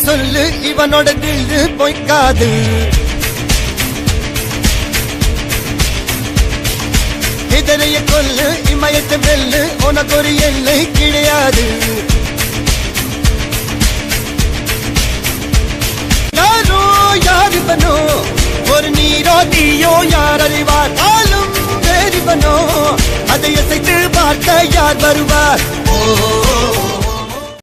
சொல்லு இவனோட தில்லு பொய்க்காது. இதனைய கொல்லு இமயத்தை வெல்லு உனக்கு ஒரு எல்லை கிடையாது. யாரோ யாரிவனோ ஒரு நீரோ தீயோ யார் அறிவார். ஆளும் வேறிவனோ அதை அசைத்து பார்க்க யார் வருவார். ஓ